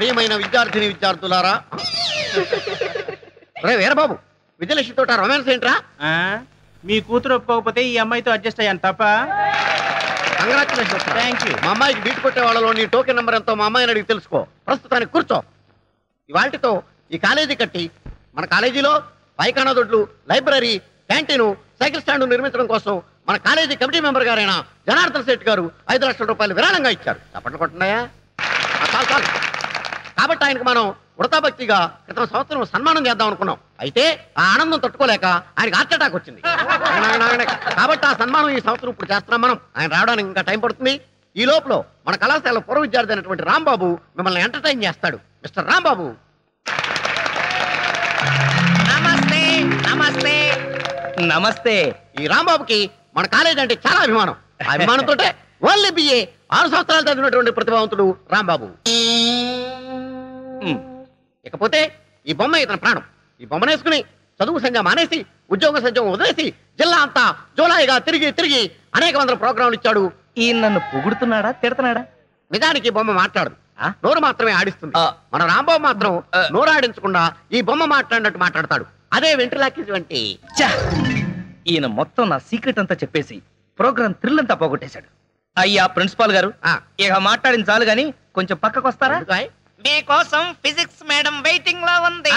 ప్రియమైన విద్యార్థిని విద్యార్థులారా, రే వీరబాబు, విజయలక్ష్మి తోట రొమాన్స్ ఏంట్రా? మీ కూతురు ఒప్పుకోకపోతే ఈ అమ్మాయితో అడ్జస్ట్ అయ్యాను తప్ప. కంగ్రాచులేషన్స్. Thank you. మా అమ్మాయికి బీట్ కొట్టే వాళ్ళలో నీ టోకెన్ నెంబర్ ఎంతో మా అమ్మాయిని అడిగి తెలుసుకో. ప్రస్తుతానికి కూర్చో. ఇవాళతో ఈ కాలేజీ కట్టి మన కాలేజీలో పైకానా దొడ్లు, లైబ్రరీ, క్యాంటీను, సైకిల్ స్టాండ్ నిర్మించడం కోసం మన కాలేజీ కమిటీ మెంబర్ గారైన జనార్దన్ శెట్టి గారు 5 లక్షల రూపాయలు విరాళంగా ఇచ్చారు. చప్పట్లు కొట్టున్నాయా? చాలు. కాబట్టి ఆయనకు మనం వృతాభక్తిగా క్రితం సంవత్సరం సన్మానం చేద్దాం అనుకున్నాం. అయితే ఆ ఆనందం తట్టుకోలేక ఆయనకు హార్ట్ అటాక్ వచ్చింది. కాబట్టి ఆ సన్మానం ఈ సంవత్సరం ఇప్పుడు చేస్తున్నాం మనం. ఆయన రావడానికి ఇంకా టైం పడుతుంది. ఈ లోపల మన కళాశాల పూర్వ విద్యార్థి అయినటువంటి రాంబాబు మిమ్మల్ని ఎంటర్టైన్ చేస్తాడు. మిస్టర్ రాంబాబు. నమస్తే. నమస్తే. నమస్తే. ఈ రాంబాబుకి మన కాలేజ్ అంటే చాలా అభిమానం. ఆ అభిమానంతో ఓన్లీ బిఏ 6 సంవత్సరాలు చదివినటువంటి ప్రతిభావంతుడు రాంబాబు. ఇకపోతే ఈ బొమ్మ ఇతని ప్రాణం. ఈ బొమ్మను వేసుకుని చదువు సంధ్య మానేసి ఉద్యోగ సంధ్యం వదిలేసి జిల్లా అంతా జోలాయిగా తిరిగి తిరిగి అనేక వందల ప్రోగ్రాంలు ఇచ్చాడు. ఈ నన్ను పొగుడుతున్నాడా తిడతాడా? నిజానికి ఈ బొమ్మ మాట్లాడదు, నోరు మాత్రమే ఆడిస్తుంది. మన రాంబాబు మాత్రం నోరు ఆడించకుండా ఈ బొమ్మ మాట్లాడినట్టు మాట్లాడతాడు. అదే వెంట్రులాకి వంటి. ఈయన మొత్తం నా సీక్రెట్ అంతా చెప్పేసి ప్రోగ్రామ్ థ్రిల్ అంతా పోగొట్టేశాడు. అయ్యా ప్రిన్సిపాల్ గారు, ఇక మాట్లాడిన చాలు గాని కొంచెం పక్కకు వస్తారా? మీకోసం ఫిజిక్స్ మేడం వెయిటింగ్ లో ఉంది.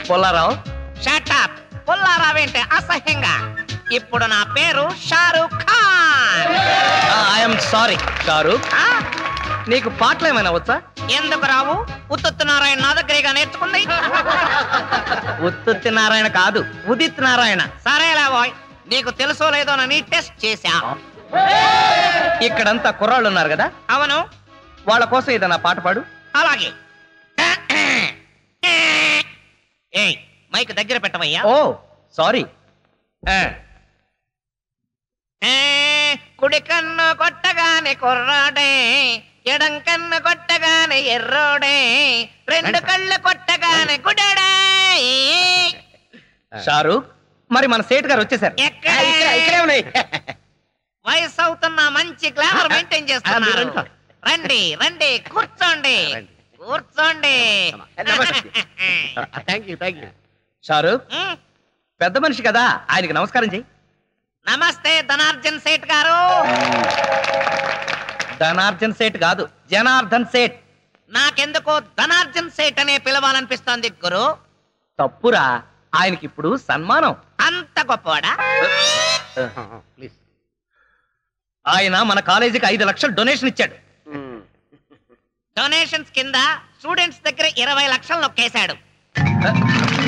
పుల్లారావు. షటప్. పుల్లారావు ఏంటి అసహ్యంగా? ఇప్పుడు నా పేరు షారూక్ ఖాన్. I'm sorry Shahrukh. నీకు పాటలు ఏమైనా వచ్చా? ఎందుకు రావు? ఉత్తుత్తి నారాయణ నా దగ్గరగా నేర్చుకుంది. ఉత్తుత్తి నారాయణ కాదు, ఉదిత్ నారాయణ. సరేలా బాయ్, నీకు తెలుసో లేదోనని టెస్ట్ చేశా. ఇక్కడంతా కుర్రాళ్ళు ఉన్నారు కదా? అవును. వాళ్ళ కోసం ఏదన్నా పాట పాడు. అలాగే. ఏయ్, మైక్ దగ్గర పెట్టవయ్యా. ఓ సారీ. కుడి కన్ను కొట్టగానే కుర్రాడే, ఎడం కన్ను కొట్టగానే ఎర్రోడే, 2 కళ్ళు కొట్టగానే గుడడే. షారూక్, మరి మన సేట్ గారు వచ్చేసారు. ఇక్కడే ఉన్నాయి. వయసు అవుతున్న మంచి గ్లామర్ మెయింటైన్ చేస్తున్నారు. రండి రండి, కూర్చోండి కూర్చోండి. షారూక్, పెద్ద మనిషి కదా, ఆయనకి నమస్కారం చెయ్యి. నమస్తే ధనార్జన్ సేట్ గారు. ధనార్జన్ సేట్ కాదు, జనార్దన్ సేట్. నాకెందుకో ధనార్జన్ సేట్ అనే పిలవాలనిపిస్తోంది గురు. తప్పురా, ఆయనకి ఇప్పుడు సన్మానం. అంత గొప్పవాడా? ఆయన మన కాలేజీకి 5 లక్షలు డొనేషన్ ఇచ్చాడు. డొనేషన్స్ కింద స్టూడెంట్స్ దగ్గర 20 లక్షలు నొక్కేశాడు.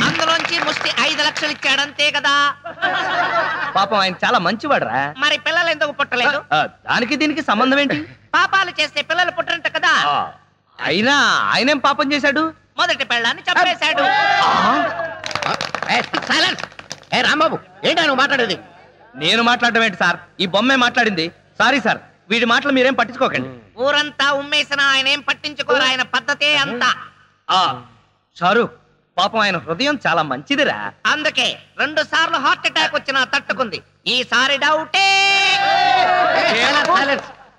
అందులోంచి ముష్టి 5 లక్షలు ఇచ్చాడు, అంతే కదా? పాపం ఆయన చాలా మంచివాడురా. మరి పిల్లలు ఎందుకు పుట్టలేదు? దానికి దీనికి సంబంధం ఏంటి? పాపాలు చేస్తే పిల్లలు పుట్టరంట కదా. అయినా ఆయనేం పాపం చేశాడు? మొదటి పెళ్ళాన్ని చంపేశాడు. రాంబాబు, ఏంటా నువ్వు మాట్లాడేది? నేను మాట్లాడడం ఏంటి సార్? ఈ బొమ్మే మాట్లాడింది. సారీ సార్, వీడి మాటలు మీరేం పట్టించుకోకండి. ఊరంతా ఉమ్మేసిన ఆయన ఏం పట్టించుకోరు, ఆయన పద్ధతే అంతా. షారూక్, పాపం ఆయన హృదయం చాలా మంచిదిరా. అందుకే 2 సార్లు హార్ట్ అటాక్ వచ్చినా తట్టుకుంది. ఈసారి డౌటే.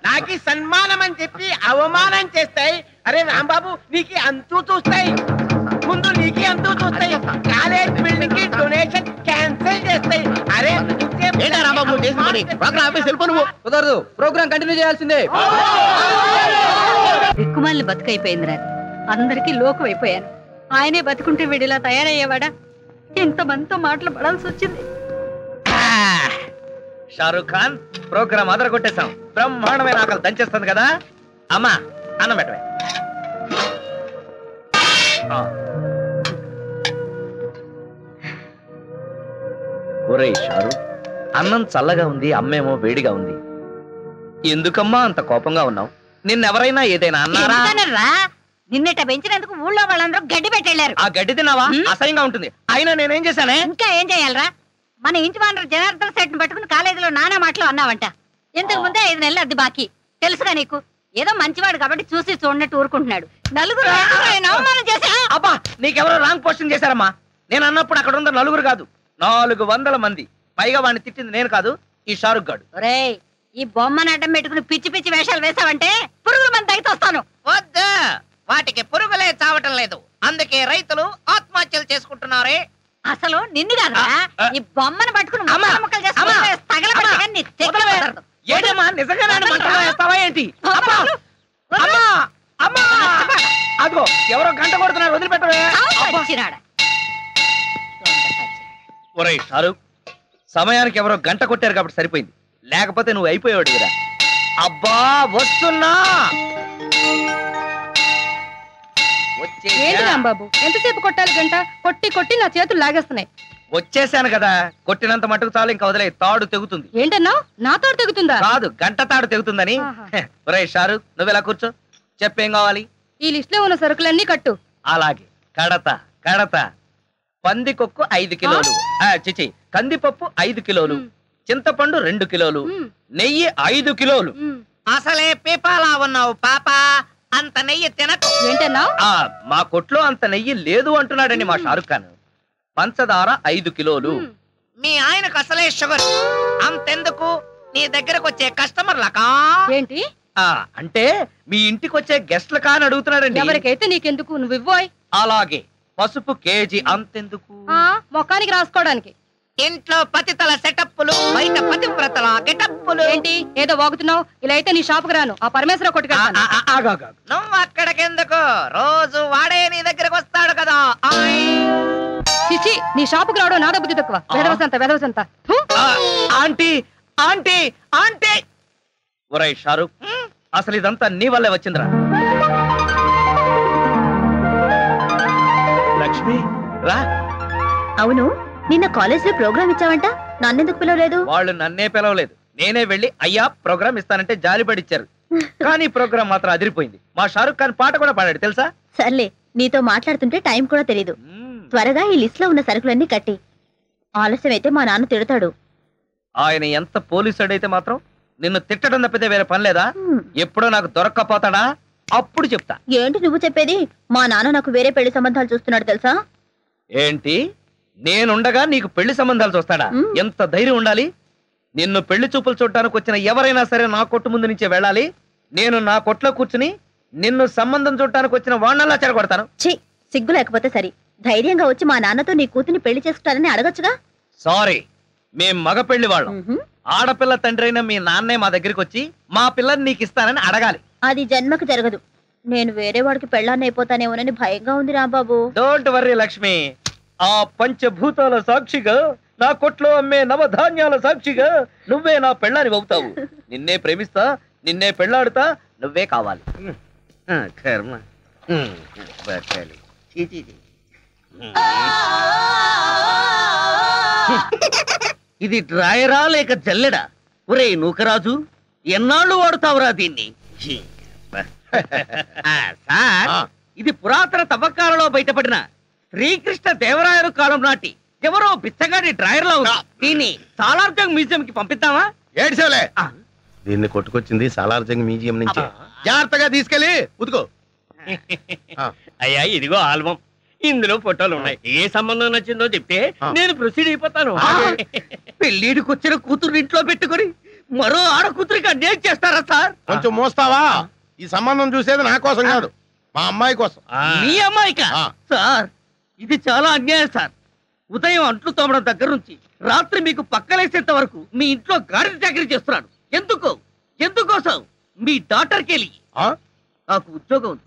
నాకు సన్మానం అని చెప్పి అవమానం చేస్తాయి. అరే రాంబాబు, నీకు అంతూ చూస్తాయి. ముందు నీకు అంతూ చూస్తాయి. కాలేజ్ బిల్డింగ్ కి డొనేషన్ క్యాన్సిల్ చేస్తాయి. అరే రాంబాబు, ప్రోగ్రామ్ ఆఫీస్ వెళ్ళిపో. నువ్వు కుదరదు, ప్రోగ్రామ్ కంటిన్యూ చేయాల్సిందే. దిక్కుమాలిన బతుకైపోయింది రా. అందరికీ లోకం అయిపోయాను. ఆయనే బతుకుంటే వీడిలా తయారయ్యేవాడా? ఎంతమందితో మాటలు పడాల్సి వచ్చింది. షారూక్ ఖాన్, ప్రోగ్రామ్ అదర కొట్టేశాం. బ్రహ్మాండమైన ఆకలి దంచేస్తుంది కదా. అమ్మా, అన్నం పెట్టవే. ఒరే షారూక్, అన్నం చల్లగా ఉంది, అమ్మేమో వేడిగా ఉంది. ఎందుకమ్మా అంత కోపంగా ఉన్నావు? నిన్నెవరైనా ఏదైనా అన్నారా? నిన్నట పెంచినందుకు ఊళ్ళో వాళ్ళందరూ గడ్డి పెట్టెళ్ళారు. ఆ గడ్డి తిన్నావా? అసహ్యంగా ఉంటుంది. అయినా నేనేం చేశానే? ఇంకా ఏం చేయాలరా? మన ఇంటి వానరు జనార్దన్ సెట్ పట్టుకుని కాలేజీలో నానా మాటలు అన్నావంట. ఇంతకు ముందే 5 నెలలు అద్దె బాకీ. తెలుసుగా నీకు? ఏదో మంచివాడు కాబట్టి చూసి చూడనట్టు ఊరుకుంటున్నాడు. నలుగురు అవమానం చేశా. అబ్బా, నీకెవరో రాంగ్ క్వశ్చన్ చేశారమ్మా. నేను అన్నప్పుడు అక్కడ ఉన్న 4 కాదు, 400 మంది. పైగా వాడిని తిట్టింది నేను కాదు, ఈ షారుఖ్ గాడు. ఒరేయ్, ఈ బొమ్మను అడ్డం పెట్టుకుని పిచ్చి పిచ్చి వేషాలు వేసావంటే పురుగుల మంది తగ్గితే వస్తాను. వద్దు, వాటికి పురుగులే చావటం లేదు, అందుకే రైతులు ఆత్మహత్యలు చేసుకుంటున్నారే. అసలు నిన్ను కాదురా, ఈ బొమ్మను పట్టుకుని ముక్కలు చేసుకుంటే తగలబెట్టగా నీ తెగ కుదరదు. ఏంటమ్మా నిజంగా నన్ను మంటలో వేస్తావా ఏంటి? అమ్మా అమ్మా అమ్మా అదిగో ఎవరో గంట కొడుతున్నారు, వదిలిపెట్టవే. వచ్చినాడా ఒరేయ్ షారూక్, సమయానికి ఎవరో గంట కొట్టారు కాబట్టి సరిపోయింది, లేకపోతే నువ్వు అయిపోయాడు కదా. అబ్బా వస్తున్నా. ఏంటి రాంబాబు, ఎంతసేపు కొట్టాలి గంట? కొట్టి కొట్టి నా చేతులు లాగేస్తున్నాయి. వచ్చేసాను కదా, కొట్టినంత మటుకు చాలు, ఇంకా వదిలే, తాడు తెగుతుంది. ఏంటన్నావు? నా తోడు తెగుతుందా? కాదు, గంట తాడు తెగుతుందని. ఒరేయ్ షారూక్, నువ్వు ఇలా కూర్చో, చెప్పేం కావాలి? ఈ లిస్ట్ లో ఉన్న సరుకులన్నీ కట్టు. అలాగే, కడత కడత. పందికొక్కు 5 కిలోలు, చిచి కందిపప్పు 5 కిలోలు, చింతపండు 2 కిలోలు, నెయ్యి 5 కిలోలు. అసలే పీపాలా ఉన్నావు పాప, అంత నెయ్యి తినకు. ఏంటన్నావు? మా కొట్లో అంత నెయ్యి లేదు అంటున్నాడండి మా షారుఖ్ ఖాన్. పంచదార 5 కిలోలు. మీ ఆయనకు అసలే షుగర్, అంతెందుకు నీ దగ్గరకు వచ్చే కస్టమర్లకా? ఏంటి అంటే మీ ఇంటికి వచ్చే గెస్ట్ల కాని అడుగుతున్నాడండి. ఎవరికైతే నీకెందుకు, నువ్వు ఇవ్వోయ్. అలాగే, పసుపు కేజీ అంతెందుకు? మొఖానికి రాసుకోవడానికి. ఇంట్లో పతితల సెటప్పులు, బయట పతివ్రతల గెటప్పులు. ఏంటి ఏదో వాగుతున్నావు? ఇలా అయితే నీ షాపుకి రాను, ఆ పరమేశ్వర కొట్టుకెళ్తాను. నువ్వు అక్కడికెందుకు, రోజు వాడే నీ దగ్గరకు వస్తాడు కదా. చిచి, నీ షాపుకి రావడం నాద బుద్ధి తక్కువ. వెదవసంత ఆంటీ ఆంటీ ఆంటీ. ఒరేయ్ షారూక్, అసలు ఇదంతా నీ వల్లే వచ్చిందిరా. లక్ష్మి రా. అవును, నిన్న కాలేజ్ లో ప్రోగ్రామ్ ఇచ్చావంట, నన్నెందుకు పిలవలేదు? వాళ్ళు నన్నే పిలవలేదు, నేనే వెళ్ళి అయ్యా ప్రోగ్రామ్ ఇస్తానంటే జాలిపడిచ్చారు. కానీ ప్రోగ్రామ్ మాత్రం అదిరిపోయింది. మా షారూక్ ఖాన్ పాట కూడా పాడాడు తెలుసా? సర్లే, నీతో మాట్లాడుతుంటే టైం కూడా తెలీదు. త్వరగా ఈ లిస్ట్ లో ఉన్న సరుకులన్నీ కట్టి, ఆలస్యం అయితే మా నాన్న తిడతాడు. ఆయన ఎంత పోలీసుడైతే మాత్రం నిన్ను తిట్టడం తప్పితే వేరే పని లేదా? ఎప్పుడో నాకు దొరక్కపోతాడా? అప్పుడు చెప్తా. ఏంటి నువ్వు చెప్పేది? మా నాన్న నాకు వేరే పెళ్లి సంబంధాలు చూస్తున్నాడు తెలుసా? ఏంటి, నేనుండగా నీకు పెళ్లి సంబంధాలు చూస్తాడా? ఎంత ధైర్యం ఉండాలి? నిన్ను పెళ్లి చూపులు చూడటానికి వచ్చిన ఎవరైనా సరే నా కొట్టు ముందు నుంచే వెళ్ళాలి. నేను నా కొట్లో కూర్చుని నిన్ను సంబంధం చూడటానికి వచ్చిన వాణ్ణలా చెడగొడతాను. ఛీ, సిగ్గు లేకపోతే సరి. ధైర్యంగా వచ్చి మా నాన్నతో నీ కూతుని పెళ్లి చేసుకుంటారని అడగొచ్చుగా. సారీ, మేం మగ పెళ్లి వాళ్ళం. ఆడపిల్ల తండ్రి అయిన మీ నాన్నే మా దగ్గరికి వచ్చి మా పిల్లని నీకు ఇస్తానని అడగాలి. అది జన్మకు జరగదు. నేను వేరే వాడికి పెళ్ళాన్ని అయిపోతానేమోనని భయంగా ఉంది రాంబాబు. డోంట్ వర్రీ లక్ష్మి, ఆ పంచభూతాల సాక్షిగా, నా కొట్లో అమ్మే నవధాన్యాల సాక్షిగా నువ్వే నా పెళ్ళాని అవుతావు. నిన్నే ప్రేమిస్తా, నిన్నే పెళ్ళాడుతా, నువ్వే కావాలి. కర్మ. ఇది డ్రాయరా లేక జల్లెడా? ఒరే నూకరాజు, ఎన్నాళ్ళు వాడుతావురా దీన్ని? సార్, ఇది పురాతన తవ్వకాలలో బయటపడిన శ్రీకృష్ణ దేవరాయలు కాలం నాటి ఎవరో బిచ్చగాడి డ్రాయర్ లో ఉంది. దీన్ని సాలార్జంగ్ మ్యూజియం కి పంపిద్దామా? ఏడ్చేలే, దీన్ని కొట్టుకొచ్చింది సాలార్జంగ్ మ్యూజియం నుంచి. జాగ్రత్తగా తీసుకెళ్ళి ఉతుకో. అయ్యా ఇదిగో ఆల్బమ్, ఇందులో ఫోటోలు ఉన్నాయి. ఏ సంబంధం నచ్చిందో చెప్తే నేను ప్రొసీడ్ అయిపోతాను. పెళ్లిడికి వచ్చిన కూతురు ఇంట్లో పెట్టుకుని మరో ఆడ కూతురికి అన్యాయం చేస్తారా సార్? కొంచెం మోస్తావా? ఈ సంబంధం చూసేది నా కోసం కాదు, మా అమ్మాయి కోసం. మీ అమ్మాయికా? సార్, ఇది చాలా అన్యాయం సార్. ఉదయం అంట్లు తోమడం దగ్గర నుంచి రాత్రి మీకు పక్కలేసేంత వరకు మీ ఇంట్లో గాడిద చాకరీ చేస్తున్నాడు. ఎందుకోసం? మీ డాక్టర్కి వెళ్ళి నాకు ఉద్యోగం ఉంది,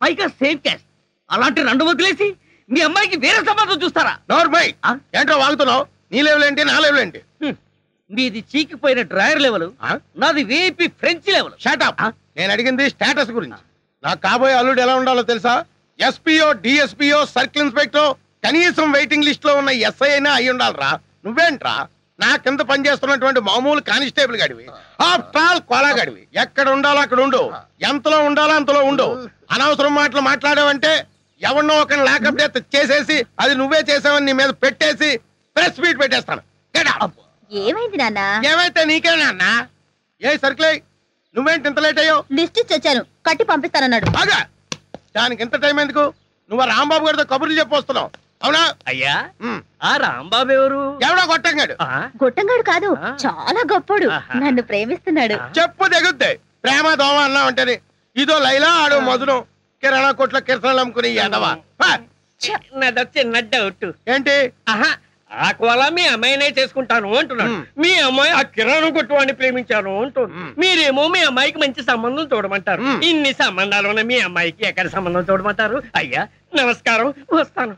పైగా సేమ్ క్యాస్ట్, అలాంటి రెండు వదిలేసి మీ అమ్మాయికి వేరే సంబంధం చూస్తారా? నోర్మై, ఏంటో వాగుతున్నావు? నీ లెవెల్ ఏంటి, నా లెవెల్ ఏంటి? మీది చీకిపోయిన డ్రాయర్ లెవెల్, నాది వేపి ఫ్రెంచ్ లెవెల్. షాటప్. నేను అడిగింది స్టేటస్ గురించి. నాకు కాబోయే అల్లుడు ఎలా ఉండాలో తెలుసా? ఎస్పీఓ, డిఎస్పీఓ, సర్కిల్ ఇన్స్పెక్టర్, కనీసం వెయిటింగ్ లిస్ట్ లో ఉన్న ఎస్ఐ అయినా అయి ఉండాలరా. నువ్వేంట్రా నా కింద పనిచేస్తున్నటువంటి మామూలు కానిస్టేబుల్ గడివి, ఆఫ్టర్ ఆల్ కోలాగడివి. ఎక్కడ ఉండాలో అక్కడ ఉండు, ఎంతలో ఉండాలో అంతలో ఉండు. అనవసరం మాటలు మాట్లాడావంటే ఎవరినో ఒకరిని లాకప్ డెత్ చేసేసి అది నువ్వే చేసావని నీ మీద పెట్టేసి ప్రెస్ మీట్ పెట్టేస్తాను. ఏమైంది నాన్న? ఏమైతే నీకే నాన్న. ఏ సర్కిల్, నువ్వేంటి ఇంత లేట్ అయ్యావు? లిస్ట్ ఇచ్చి వచ్చాను, కట్టి పంపిస్తానన్నాడు. బాగా దానికి ఎంత టైం ఎందుకు? నువ్వు రాంబాబు గారితో కబుర్లు చెప్పొస్తున్నావు. అవునా? అయ్యా ఉమ్. ఆ రాంబాబు ఎవరు? ఎవడో కొట్టంగాడు. గొట్టంగాడు కాదు, చాలా గొప్పడు. నన్ను ప్రేమిస్తున్నాడు. చెప్పు తెగుద్ది. ప్రేమ దోమ అన్నా ఉంటది. ఇదో లైలా ఆడు మధురం కిరాణా కొట్ల కిరసనాలు అమ్ముకుని ఎదవా. నాది చిన్న డౌట్. ఏంటి? ఆహా ఆ కోలా మీ అమ్మాయినే చేసుకుంటాను అంటున్నాడు. మీ అమ్మాయి ఆ కిరాణం కొట్టువాడిని ప్రేమించాను అంటుంది. మీరేమో మీ అమ్మాయికి మంచి సంబంధం చూడమంటారు. ఇన్ని సంబంధాలు ఉన్న మీ అమ్మాయికి ఎక్కడ సంబంధం చూడమంటారు? అయ్యా నమస్కారం, వస్తాను.